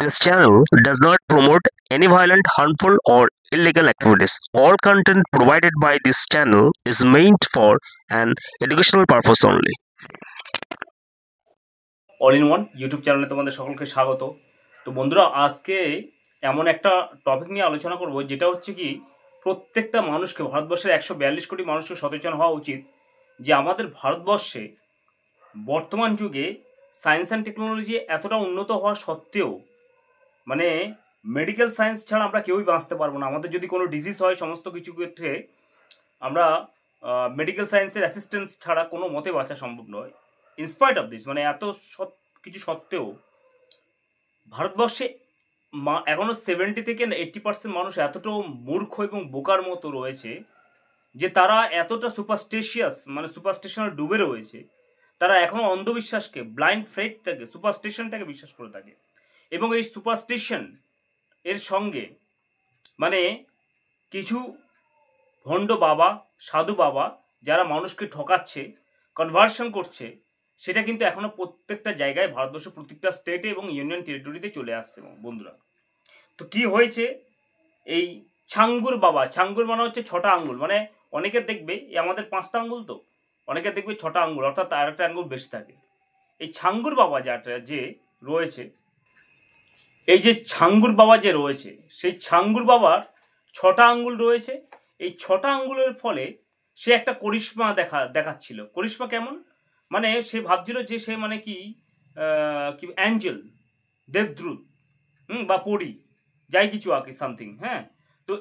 This channel does not promote any violent, harmful, or illegal activities. All content provided by this channel is meant for an educational purpose only. All in one YouTube চ্যানেলে তোমাদের সকলকে স্বাগত। তো বন্ধুরা, আজকে এমন একটা topic নিয়ে আলোচনা করব যেটা হচ্ছে কি, প্রত্যেকটা মানুষকে, ভারতবর্ষের 142 কোটি মানুষকে সচেতন হওয়া উচিত যে আমাদের ভারতবর্ষে বর্তমান যুগে সায়েন্স অ্যান্ড টেকনোলজি এতটা উন্নত হওয়া সত্ত্বেও মানে মেডিকেল সায়েন্স ছাড়া আমরা কেউই বাঁচতে পারবো না। আমাদের যদি কোনো ডিজিজ হয়, সমস্ত কিছু ক্ষেত্রে আমরা মেডিকেল সায়েন্সের অ্যাসিস্ট্যান্স ছাড়া কোনো মতে বাঁচা সম্ভব নয়। ইনস্পাইট অফ দিস, মানে এত কিছু সত্ত্বেও ভারতবর্ষে এখনও 70 থেকে 80% মানুষ এতটাও মূর্খ এবং বোকার মতো রয়েছে যে তারা এতটা সুপারস্টিশিয়াস, মানে সুপারস্টিশনে ডুবে রয়েছে। তারা এখনও অন্ধবিশ্বাসকে, ব্লাইন্ড ফেথটাকে, সুপারস্টিশনটাকে বিশ্বাস করে থাকে। এবং এই সুপারস্টিশন এর সঙ্গে মানে কিছু ভণ্ড বাবা, সাধু বাবা যারা মানুষকে ঠকাচ্ছে, কনভার্সন করছে, সেটা কিন্তু এখনও প্রত্যেকটা জায়গায়, ভারতবর্ষের প্রত্যেকটা স্টেটে এবং ইউনিয়ন টেরিটরিতে চলে আসছে বন্ধুরা। তো কি হয়েছে, এই ছাঙ্গুর বাবা, ছাঙ্গুর মানে হচ্ছে 6টা আঙ্গুল, মানে অনেকের দেখবে আমাদের 5টা আঙ্গুল, তো অনেকের দেখবে 6টা আঙ্গুল, অর্থাৎ আর একটা আঙ্গুল বেশি থাকে। এই ছাঙ্গুর বাবা যে রয়েছে, এই যে ছাঙ্গুর বাবা যে রয়েছে, সেই ছাঙ্গুর বাবার 6টা আঙ্গুল রয়েছে। এই 6টা আঙ্গুলের ফলে সে একটা করিশ্মা দেখাচ্ছিল। করিশ্মা কেমন, মানে সে ভাবছিল যে সে মানে কি অ্যাঞ্জেল, দেবদ্রুত, বা পড়ি, যাই কিছু আঁকে সামথিং। হ্যাঁ, তো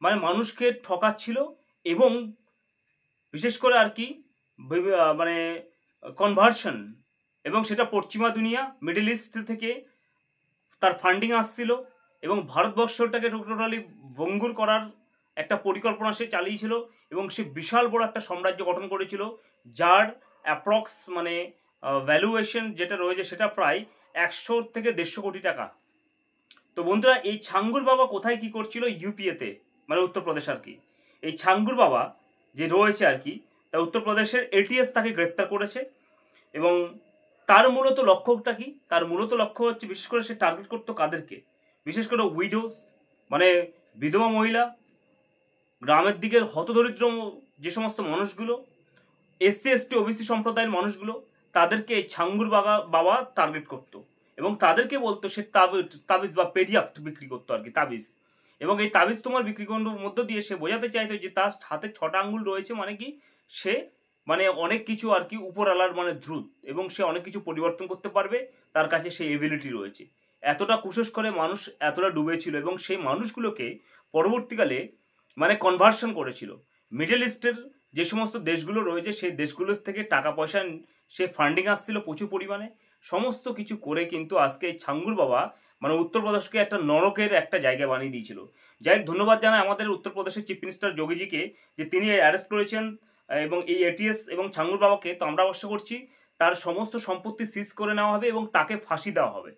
মানে মানুষকে ঠকাচ্ছিল এবং বিশেষ করে আর কি মানে কনভার্সন, এবং সেটা পশ্চিমা দুনিয়া, মিডল ইস্ট থেকে তার ফান্ডিং আসছিল এবং ভারতবর্ষটাকে টোটালি ভঙ্গুর করার একটা পরিকল্পনা সে চালিয়েছিল। এবং সে বিশাল বড় একটা সাম্রাজ্য গঠন করেছিল, যার অ্যাপ্রক্স মানে ভ্যালুয়েশন যেটা রয়েছে সেটা প্রায় 100 থেকে 150 কোটি টাকা। তো বন্ধুরা, এই ছাঙ্গুর বাবা কোথায় কি করছিল? ইউপিএতে, মানে উত্তরপ্রদেশ আর কি। এই ছাঙ্গুর বাবা যে রয়েছে আর কি, তা উত্তরপ্রদেশের এটিএস তাকে গ্রেপ্তার করেছে। এবং তার মূলত লক্ষ্যটা কি? তার মূলত লক্ষ্য হচ্ছে, বিশেষ করে সে টার্গেট করতো কাদেরকে? বিশেষ করে উইডোজ, মানে বিধবা মহিলা, গ্রামের দিকের হতদরিদ্র যে সমস্ত মানুষগুলো, এসসি এসটি ওবিসি সম্প্রদায়ের মানুষগুলো, তাদেরকে এই ছাঙ্গুর বাবা টার্গেট করতো এবং তাদেরকে বলতো সে তাবিজ বা পেরিয়াফ্ট বিক্রি করতো আর কি, তাবিজ। এবং এই তাবিজ তোমার বিক্রি করার মধ্য দিয়ে সে বোঝাতে চাইতো যে তার হাতে 6টা আঙ্গুল রয়েছে, মানে কি সে মানে অনেক কিছু আর কি উপরওয়ালার মানে দ্রুত, এবং সে অনেক কিছু পরিবর্তন করতে পারবে, তার কাছে সেই এবিলিটি রয়েছে। এতটা কুসংস্কারে মানুষ এতটা ডুবেছিল এবং সেই মানুষগুলোকে পরবর্তীকালে মানে কনভার্সন করেছিল। মিডল ইস্টের যে সমস্ত দেশগুলো রয়েছে, সেই দেশগুলোর থেকে টাকা পয়সা সে ফান্ডিং আসছিল প্রচুর পরিমাণে, সমস্ত কিছু করে কিন্তু আজকে এই ছাঙ্গুর বাবা মানে উত্তরপ্রদেশকে একটা নরকের একটা জায়গা বানিয়ে দিয়েছিল। যাই হোক, ধন্যবাদ জানাই আমাদের উত্তরপ্রদেশের চিফ মিনিস্টার যোগীজিকে যে তিনি অ্যারেস্ট করেছেন এবং এই এটিএস এবং ছাঙ্গুর বাবাকে। তো আমরা আশা করছি তার সমস্ত সম্পত্তি সিজ করে নেওয়া হবে এবং তাকে ফাঁসি দেওয়া হবে।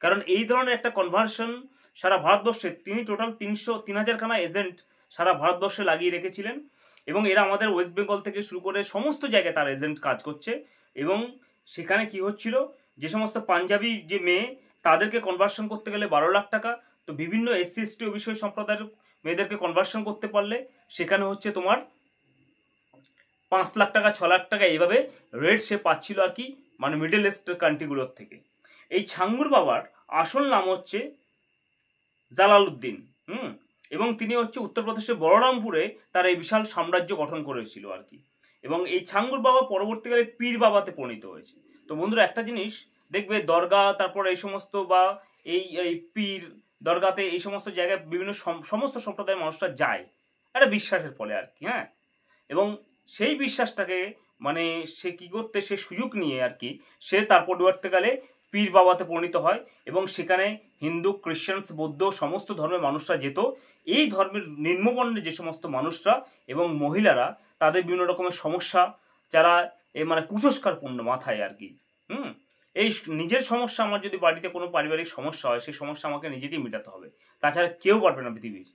কারণ এই ধরনের একটা কনভার্সন সারা ভারতবর্ষে তিনি টোটাল 3,000 খানা এজেন্ট সারা ভারতবর্ষে লাগিয়ে রেখেছিলেন। এবং এরা আমাদের ওয়েস্ট বেঙ্গল থেকে শুরু করে সমস্ত জায়গায় তার এজেন্ট কাজ করছে। এবং সেখানে কি হচ্ছিল, যে সমস্ত পাঞ্জাবি যে মেয়ে, তাদেরকে কনভার্সন করতে গেলে 12 লাখ টাকা। তো বিভিন্ন এসসি এসটি ও বিষয় সম্প্রদায়ের মেয়েদেরকে কনভার্সন করতে পারলে সেখানে হচ্ছে তোমার 5 লাখ টাকা, 6 লাখ টাকা, এইভাবে রেট সে পাচ্ছিল আর কি, মানে মিডল ইস্ট কান্ট্রিগুলোর থেকে। এই ছাঙ্গুর বাবার আসল নাম হচ্ছে জালালউদ্দিন। এবং তিনি হচ্ছে উত্তরপ্রদেশের বলরামপুরে তার এই বিশাল সাম্রাজ্য গঠন করেছিল আর কি। এবং এই ছাঙ্গুর বাবা পরবর্তীকালে পীর বাবাতে পরিণত হয়েছে। তো বন্ধুরা, একটা জিনিস দেখবে, দরগা, তারপর এই সমস্ত বা এই পীর দরগাতে, এই সমস্ত জায়গায় বিভিন্ন সমস্ত সম্প্রদায়ের মানুষরা যায় একটা বিশ্বাসের ফলে আর কি। হ্যাঁ, এবং সেই বিশ্বাসটাকে মানে সে কী করতে, সে সুযোগ নিয়ে আর কি, সে তার পরবর্তীকালে পীর বাবাতে পরিণত হয়। এবং সেখানে হিন্দু, খ্রিশ্চানস, বৌদ্ধ সমস্ত ধর্মের মানুষরা যেত। এই ধর্মের নিম্নবর্ণের যে সমস্ত মানুষরা এবং মহিলারা, তাদের বিভিন্ন রকমের সমস্যা, যারা মানে কুসংস্কারপূর্ণ মাথায় আর কি, এই নিজের সমস্যা, আমার যদি বাড়িতে কোনো পারিবারিক সমস্যা হয়, সেই সমস্যা আমাকে নিজেকেই মেটাতে হবে, তাছাড়া কেউ পারবে না পৃথিবীর।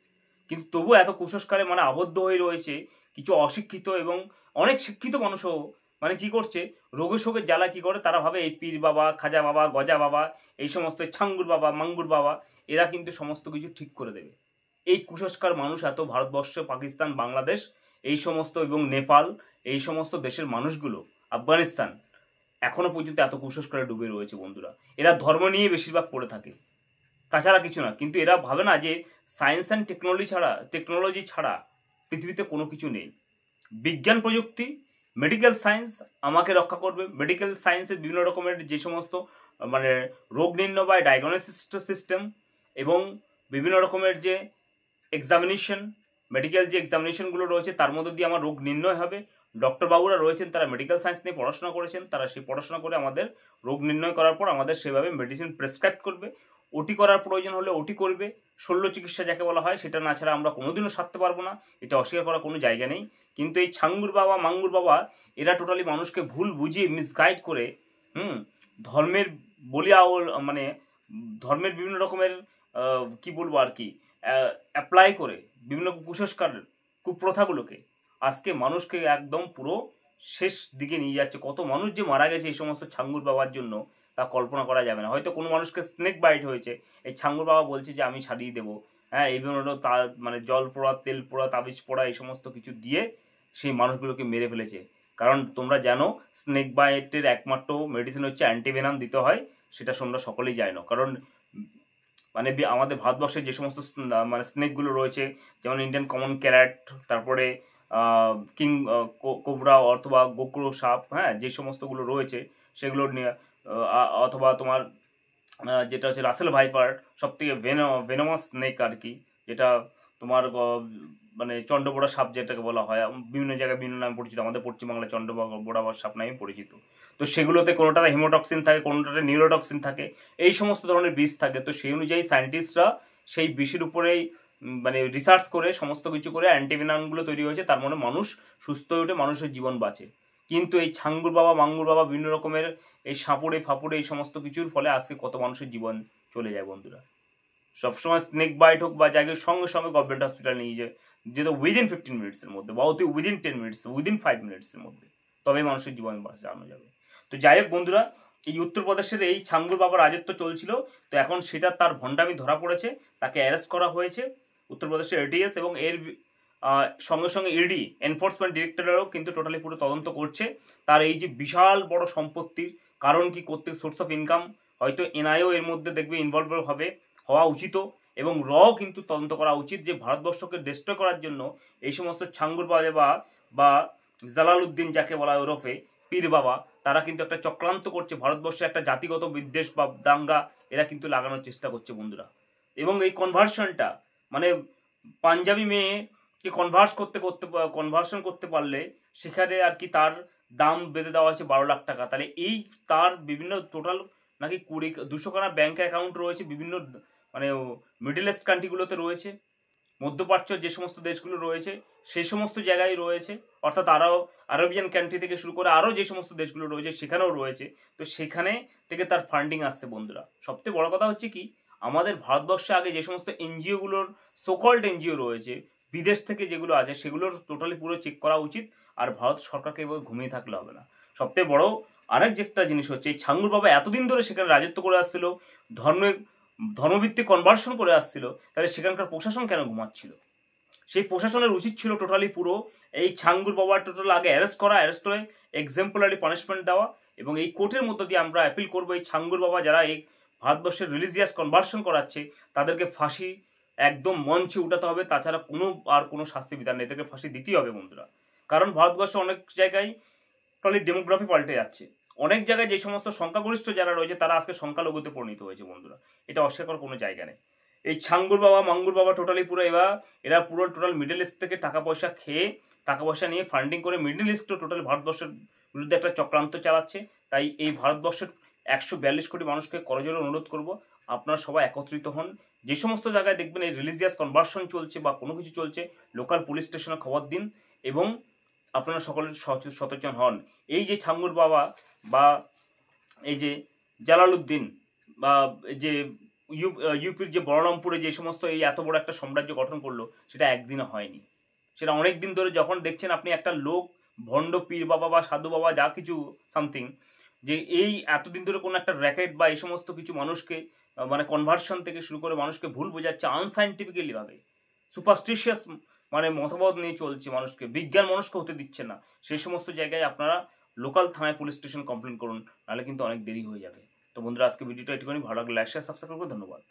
কিন্তু তবু এত কুসংস্কারে মানে আবদ্ধ হয়ে রয়েছে কিছু অশিক্ষিত এবং অনেক শিক্ষিত মানুষও মানে কি করছে, রোগে শোকের জ্বালা কি করে, তারা ভাবে এই পীর বাবা, খাজা বাবা, গজা বাবা, এই সমস্ত ছাঙ্গুর বাবা, মাঙ্গুর বাবা, এরা কিন্তু সমস্ত কিছু ঠিক করে দেবে। এই কুসংস্কার মানুষ এত ভারতবর্ষ, পাকিস্তান, বাংলাদেশ, এই সমস্ত এবং নেপাল, এই সমস্ত দেশের মানুষগুলো, আফগানিস্তান, এখনো পর্যন্ত এত কুসংস্কারে ডুবে রয়েছে বন্ধুরা। এরা ধর্ম নিয়ে বেশিরভাগ পড়ে থাকে, তাছাড়া কিছু না। কিন্তু এরা ভাবে না যে সায়েন্স অ্যান্ড টেকনোলজি ছাড়া পৃথিবীতে কোনো কিছু নেই। বিজ্ঞান প্রযুক্তি, মেডিকেল সায়েন্স আমাকে রক্ষা করবে। মেডিকেল সায়েন্সের বিভিন্ন রকমের যে সমস্ত মানে রোগ নির্ণয় বা ডায়াগনোসিস সিস্টেম এবং বিভিন্ন রকমের যে এক্সামিনেশন, মেডিকেল যে এক্সামিনেশনগুলো রয়েছে তার মধ্যে দিয়ে আমার রোগ নির্ণয় হবে। ডক্টর বাবুরা রয়েছেন, তারা মেডিকেল সায়েন্স নিয়ে পড়াশোনা করেছেন, তারা সেই পড়াশোনা করে আমাদের রোগ নির্ণয় করার পর আমাদের সেভাবে মেডিসিন প্রেসক্রাইব করবে। ওটি করার প্রয়োজন হলে ওটি করবে। শল্য চিকিৎসা যাকে বলা হয়, সেটা না ছাড়া আমরা কোনোদিনও সারতে পারবো না, এটা অস্বীকার করার কোনো জায়গা নেই। কিন্তু এই ছাঙ্গুর বাবা, মাঙ্গুর বাবা, এরা টোটালি মানুষকে ভুল বুঝিয়ে মিসগাইড করে ধর্মের বলিয়াওল মানে ধর্মের বিভিন্ন রকমের কি বলবো আর কি অ্যাপ্লাই করে বিভিন্ন কুসংস্কার কুপ্রথাগুলোকে আজকে মানুষকে একদম পুরো শেষ দিকে নিয়ে যাচ্ছে। কত মানুষ যে মারা গেছে এই সমস্ত ছাঙ্গুর বাবার জন্য তা কল্পনা করা যাবে না। হয়তো কোনো মানুষকে স্নেক বাইট হয়েছে, এই ছাঙ্গুর বাবা বলছে যে আমি ছাড়িয়ে দেবো, হ্যাঁ, এই বিভিন্ন মানে জল পোড়া, তেল পোড়া, তাবিজ পোড়া, এই সমস্ত কিছু দিয়ে সেই মানুষগুলোকে মেরে ফেলেছে। কারণ তোমরা জানো স্নেক বাইটের একমাত্র মেডিসিন হচ্ছে অ্যান্টিভেনাম দিতে হয়, সেটা তোমরা সকলেই জানো। কারণ মানে আমাদের ভারতবর্ষে যে সমস্ত মানে স্নেকগুলো রয়েছে, যেমন ইন্ডিয়ান কমন ক্যারাট, তারপরে কিং কোবরা অথবা গোকরো সাপ, হ্যাঁ, যে সমস্তগুলো রয়েছে সেগুলো নিয়ে অথবা তোমার যেটা হচ্ছে রাসেল ভাইপার, সব থেকে ভেনোমাস স্নেক আর কি, যেটা তোমার মানে চন্দ্রবোড়া সাপ যেটাকে বলা হয়, বিভিন্ন জায়গায় বিভিন্ন নামে পরিচিত, আমাদের পশ্চিমবাংলায় চন্দ্রবোড়া সাপ নামে পরিচিত। তো সেগুলোতে কোনোটাতে হিমোটক্সিন থাকে, কোনোটাতে নিউরোটক্সিন থাকে, এই সমস্ত ধরনের বিষ থাকে। তো সেই অনুযায়ী সায়েন্টিস্টরা সেই বিষের উপরেই মানে রিসার্চ করে সমস্ত কিছু করে অ্যান্টিভেনামগুলো তৈরি হয়েছে, তার মানে মানুষ সুস্থ হয়ে ওঠে, মানুষের জীবন বাঁচে। কিন্তু এই ছাঙ্গুর বাবা, মাঙ্গুর বাবা, বিভিন্ন রকমের এই সাপুড়ে ফাপুড়ে এই সমস্ত কিছুর ফলে আজকে কত মানুষের জীবন চলে যায় বন্ধুরা। সবসময় স্নেক বাইট হোক বা জায়গায় সঙ্গে সঙ্গে গভর্নমেন্ট হসপিটাল নিয়ে যায়, যেটা উইদিন 15 মিনিটসের মধ্যে বা উইদিন 10 মিনিটস, উইদিন 5 মিনিটসের মধ্যে, তবে মানুষের জীবন বাঁচানো যাবে। তো যাই হোক বন্ধুরা, এই উত্তরপ্রদেশের এই ছাঙ্গুর বাবার রাজত্ব চলছিল, তো এখন সেটা তার ভণ্ডামি ধরা পড়েছে, তাকে অ্যারেস্ট করা হয়েছে উত্তরপ্রদেশের এটিএস, এবং এর সঙ্গে সঙ্গে ইডি এনফোর্সমেন্ট ডিরেক্টরেটও কিন্তু টোটালি পুরো তদন্ত করছে তার এই যে বিশাল বড় সম্পত্তির কারণ কি, করতে সোর্স অফ ইনকাম, হয়তো এনআইও এর মধ্যে দেখবে ইনভলভ হওয়া উচিত, এবং কিন্তু তদন্ত করা উচিত যে ভারতবর্ষকে ডিস্ট্রয় করার জন্য এই সমস্ত ছাঙ্গুর বাবা বা জালালউদ্দিন যাকে বলা হয় ওরফে পীর বাবা, তারা কিন্তু একটা চক্রান্ত করছে, ভারতবর্ষে একটা জাতিগত বিদ্বেষ বা দাঙ্গা এরা কিন্তু লাগানোর চেষ্টা করছে বন্ধুরা। এবং এই কনভার্সনটা মানে পাঞ্জাবি মেয়েকে কনভার্সন করতে পারলে সেখানে আর কি তার দাম বেঁধে দেওয়া হয়েছে 12 লাখ টাকা। তাহলে এই তার বিভিন্ন টোটাল নাকি 200খানা ব্যাঙ্ক অ্যাকাউন্ট রয়েছে বিভিন্ন মানে মিডল ইস্ট কান্ট্রিগুলোতে রয়েছে, মধ্যপ্রাচ্য যে সমস্ত দেশগুলো রয়েছে সেই সমস্ত জায়গায় রয়েছে, অর্থাৎ আরবিয়ান কান্ট্রি থেকে শুরু করে আরও যে সমস্ত দেশগুলো রয়েছে সেখানেও রয়েছে। তো সেখানে থেকে তার ফান্ডিং আসছে বন্ধুরা। সবথেকে বড় কথা হচ্ছে কি, আমাদের ভারতবর্ষে আগে যে সমস্ত এনজিওগুলোর সোকল্ড এনজিও রয়েছে বিদেশ থেকে যেগুলো আছে সেগুলোর টোটালি পুরো চেক করা উচিত, আর ভারত সরকারকে এভাবে ঘুমিয়ে থাকলে হবে না। সবথেকে বড় আরেক যেটা জিনিস হচ্ছে, এই ছাঙ্গুর বাবা এতদিন ধরে সেখানে রাজত্ব করে আসছিল, ধর্মভিত্তিক কনভার্সন করে আসছিল, তাহলে সেখানকার প্রশাসন কেন ঘুমাচ্ছিল? সেই প্রশাসনের উচিত ছিল টোটালি পুরো এই ছাঙ্গুর বাবার টোটাল আগে অ্যারেস্ট করে এক্সাম্পলারি পানিশমেন্ট দেওয়া, এবং এই কোর্টের মধ্য দিয়ে আমরা অ্যাপিল করবো এই ছাঙ্গুর বাবা যারা এই ভারতবর্ষের রিলিজিয়াস কনভার্সন করাচ্ছে তাদেরকে ফাঁসি একদম মঞ্চে উঠাতে হবে, তাছাড়া কোনো শাস্তি বিধান নেই, এদেরকে ফাঁসি দিতেই হবে বন্ধুরা। কারণ ভারতবর্ষে অনেক জায়গায় টোটালি ডেমোগ্রাফি পাল্টে যাচ্ছে, অনেক জায়গায় যে সমস্ত সংখ্যাগরিষ্ঠ যারা রয়েছে তারা আজকে সংখ্যালঘুতে পরিণত হয়েছে বন্ধুরা, এটা অস্বীকার কোনো জায়গা নেই। এই ছাঙ্গুর বাবা, মাঙ্গুর বাবা টোটালি পুরো এরা পুরো টোটাল মিডল ইস্ট থেকে টাকা পয়সা নিয়ে ফান্ডিং করে মিডল ইস্টও টোটাল ভারতবর্ষের বিরুদ্ধে একটা চক্রান্ত চালাচ্ছে। তাই এই ভারতবর্ষের 142 কোটি মানুষকে করজোড়ে অনুরোধ করব, আপনারা সবাই একত্রিত হন। যে সমস্ত জায়গায় দেখবেন এই রিলিজিয়াস কনভার্সন চলছে বা কোনো কিছু চলছে, লোকাল পুলিশ স্টেশনে খবর দিন এবং আপনারা সকলে সচেতন হন। এই যে ছাঙ্গুর বাবা বা এই যে জালালউদ্দিন বা এই যে ইউপির যে বহরমপুরে যে সমস্ত এই এত বড় একটা সাম্রাজ্য গঠন করলো, সেটা একদিনে হয়নি, সেটা অনেক দিন ধরে। যখন দেখছেন আপনি একটা লোক ভণ্ড পীর বাবা বা সাধু বাবা যা কিছু সামথিং, যে এই এতদিন ধরে কোনো একটা র্যাকেট বা এই সমস্ত কিছু মানুষকে মানে কনভার্সন থেকে শুরু করে মানুষকে ভুল বোঝাচ্ছে আনসাইন্টিফিক্যালি ভাবে, সুপারস্টিশিয়াস মানে মতবাদ নিয়ে চলছে, মানুষকে বিজ্ঞান মানুষকে হতে দিচ্ছে না। সেই সমস্ত জায়গায় আপনারা লোকাল থানায় পুলিশ স্টেশন কমপ্লেন করুন, নাহলে কিন্তু অনেক দেরি হয়ে যাবে। তো বন্ধুরা, আজকে ভিডিওটা এটুকুনি। ভালো লাগলে লাইক শেয়ার সাবস্ক্রাইব করুন। ধন্যবাদ।